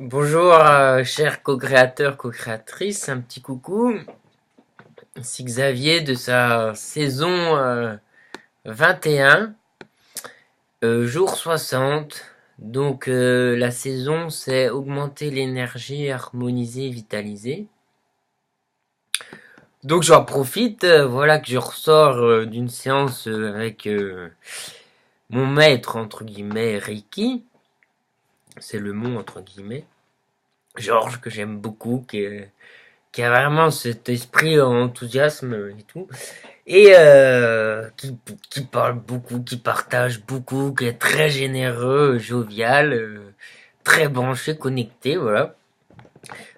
Bonjour, chers co-créateurs, co-créatrices, un petit coucou. C'est Xavier de sa saison 21, jour 60. Donc la saison, c'est augmenter l'énergie, harmoniser, vitaliser. Donc j'en profite, voilà que je ressors d'une séance avec mon maître, entre guillemets, Reiki. C'est le mot, entre guillemets. Georges, que j'aime beaucoup, qui a vraiment cet esprit enthousiasme et tout, et qui parle beaucoup, qui partage beaucoup, qui est très généreux, jovial, très branché, connecté, voilà.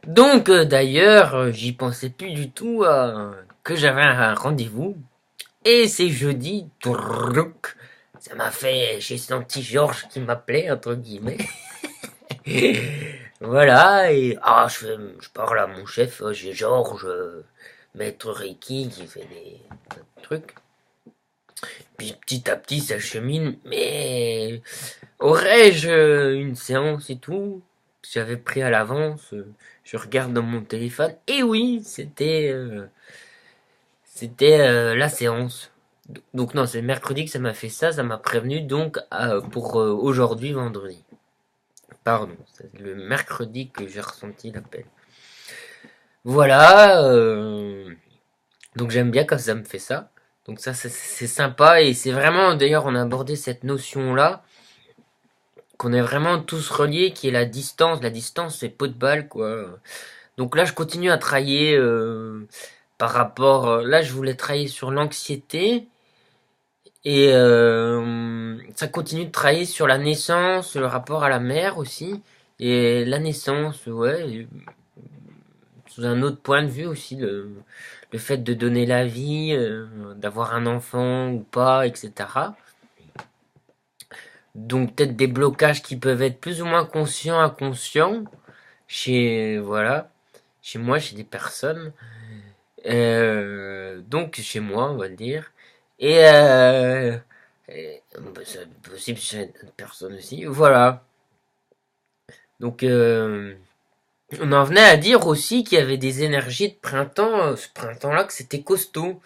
Donc d'ailleurs, j'y pensais plus du tout que j'avais un rendez-vous, et c'est jeudi, trouk, ça m'a fait, j'ai senti Georges qui m'appelait, entre guillemets. Voilà, et je parle à mon chef, j'ai Georges, maître Reiki, qui fait des trucs. Puis petit à petit, ça chemine, mais aurais-je une séance et tout? J'avais pris à l'avance, je regarde dans mon téléphone, et oui, c'était la séance. Donc non, c'est mercredi que ça m'a fait ça m'a prévenu, donc pour aujourd'hui, vendredi. Pardon, c'est le mercredi que j'ai ressenti l'appel. Voilà, donc j'aime bien quand ça me fait ça. Donc ça, c'est sympa et c'est vraiment, d'ailleurs, on a abordé cette notion-là, qu'on est vraiment tous reliés, qui est la distance. La distance, c'est pot de balle, quoi. Donc là, je continue à travailler par rapport... là, je voulais travailler sur l'anxiété et ça continue de travailler sur la naissance, le rapport à la mère aussi. Et la naissance, ouais, sous un autre point de vue aussi, le fait de donner la vie, d'avoir un enfant ou pas, etc. Donc peut-être des blocages qui peuvent être plus ou moins conscients, inconscients, voilà, chez moi, chez des personnes, donc chez moi, on va le dire, et, c'est possible chez d'autres personnes aussi, voilà. Donc on en venait à dire aussi qu'il y avait des énergies de printemps, ce printemps-là, que c'était costaud.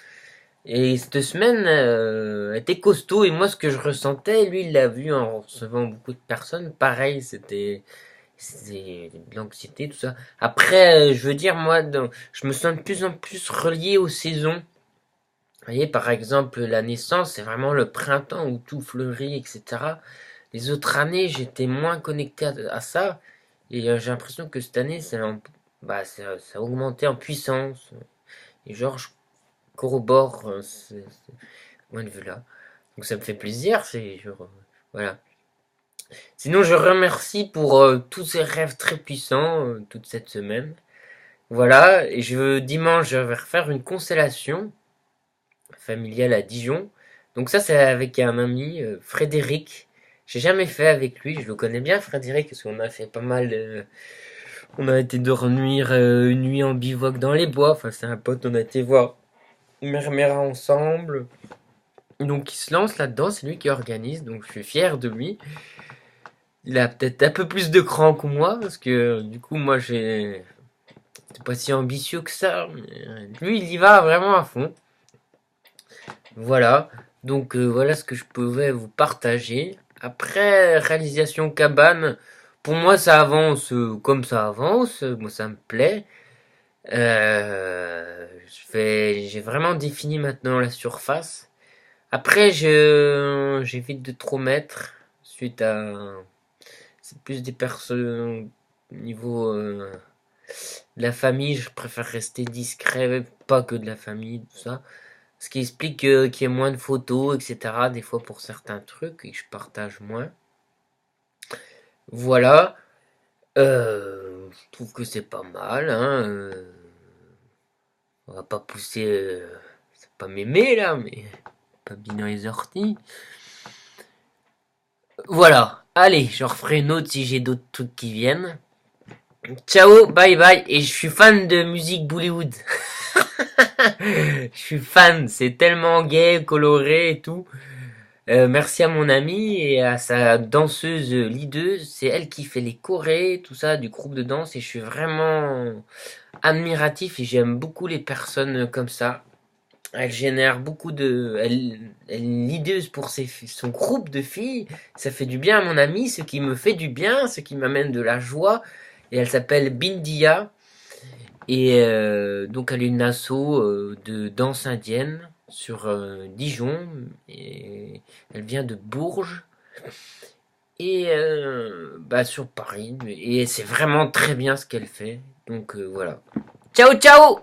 Et cette semaine était costaud et moi ce que je ressentais, lui il l'a vu en recevant beaucoup de personnes, pareil, c'était de l'anxiété, tout ça. Après, je veux dire, moi, je me sens de plus en plus relié aux saisons. Vous voyez, par exemple, la naissance, c'est vraiment le printemps où tout fleurit, etc. Les autres années, j'étais moins connecté à ça. Et j'ai l'impression que cette année, ça a augmenté en puissance. Et genre, je corrobore ce point de vue-là. Donc ça me fait plaisir, c'est genre, voilà. Sinon, je remercie pour tous ces rêves très puissants toute cette semaine. Voilà, et dimanche, je vais refaire une constellation familiale à Dijon. Donc ça, c'est avec un ami, Frédéric. J'ai jamais fait avec lui, je le connais bien, Frédéric, parce qu'on a fait pas mal. On a été dormir une nuit en bivouac dans les bois. Enfin, c'est un pote, on a été voir Mermera ensemble. Donc il se lance là-dedans, c'est lui qui organise, donc je suis fier de lui. Il a peut-être un peu plus de cran que moi, parce que du coup, moi, c'est pas si ambitieux que ça. Mais, lui, il y va vraiment à fond. Voilà. Donc, voilà ce que je pouvais vous partager. Après, réalisation cabane, pour moi, ça avance comme ça avance. Moi, ça me plaît. J'ai vraiment défini maintenant la surface. Après, j'évite de trop mettre suite à, c'est plus des personnes au niveau de la famille, je préfère rester discret, pas que de la famille, tout ça. Ce qui explique qu'il y ait moins de photos, etc. Des fois pour certains trucs, et que je partage moins. Voilà. Je trouve que c'est pas mal, hein. On va pas pousser... c'est pas mémé, là, mais... Pas bien dans les orties. Voilà. Allez, j'en referai une autre si j'ai d'autres trucs qui viennent. Ciao, bye bye. Et je suis fan de musique Bollywood. Je suis fan, c'est tellement gay, coloré et tout. Merci à mon amie et à sa danseuse leaduse. C'est elle qui fait les chorés, tout ça, du groupe de danse. Et je suis vraiment admiratif et j'aime beaucoup les personnes comme ça. Elle génère beaucoup de... Elle est leaduse pour son groupe de filles. Ça fait du bien à mon amie, ce qui me fait du bien, ce qui m'amène de la joie. Et elle s'appelle Bindia. Et donc elle est une asso de danse indienne sur Dijon. Et elle vient de Bourges. Et bah, sur Paris. Et c'est vraiment très bien ce qu'elle fait. Donc voilà. Ciao ciao.